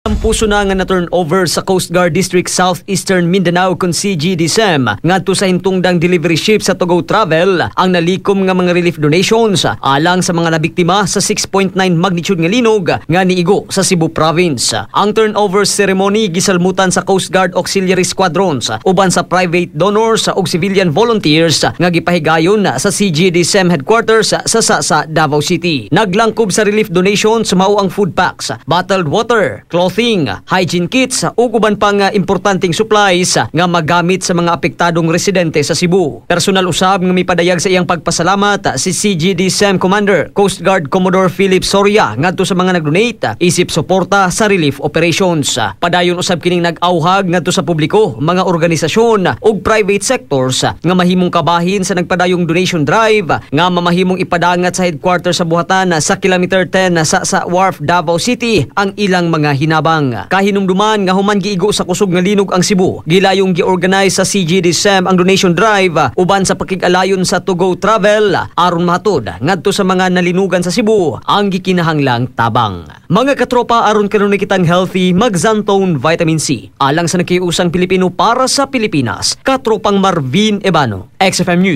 Ang puso na nga na turnover sa Coast Guard District Southeastern Mindanao kon CGDSM ngadto sa hintungdang delivery ship sa Togo Travel ang nalikom nga mga relief donations alang sa mga nabiktima sa 6.9 magnitude nga linog nga niigo sa Cebu Province. Ang turnover ceremony gisalmutan sa Coast Guard Auxiliary Squadrons uban sa private donors ug civilian volunteers nga gipahigayon sa CGDSM headquarters sa Davao City. Naglangkob sa relief donations mao ang food packs, bottled water, clothing, hygiene kits ug uban pang importanteng supplies nga magamit sa mga apektadong residente sa Cebu. Personal usab nga mipadayag sa iyang pagpasalamat si CGDSM Commander Coast Guard Commodore Philip Soria ngadto sa mga nagdonate isip suporta sa relief operations. Padayon usab kining nag-awhag ngadto sa publiko, mga organisasyon ug private sectors nga mahimong kabahin sa nagpadayong donation drive nga mamahimong ipadangat sa headquarters sa buhatan sa kilometer 10 sa Wharf, Davao City ang ilang mga hinabang. Kahinumduman nga human giigo sa kusog nga linog ang Cebu, gilayong gi-organize sa CGDSM ang donation drive uban sa pakig-alayon sa Togo Travel aron mahatod ngadto sa mga nalinugan sa Cebu ang gikinahanglang tabang. Mga katropa, aron karon kitang healthy, mag-Zantone Vitamin C alang sa nakiusang Pilipino para sa Pilipinas. Katropang Marvin Ebano, XFM News.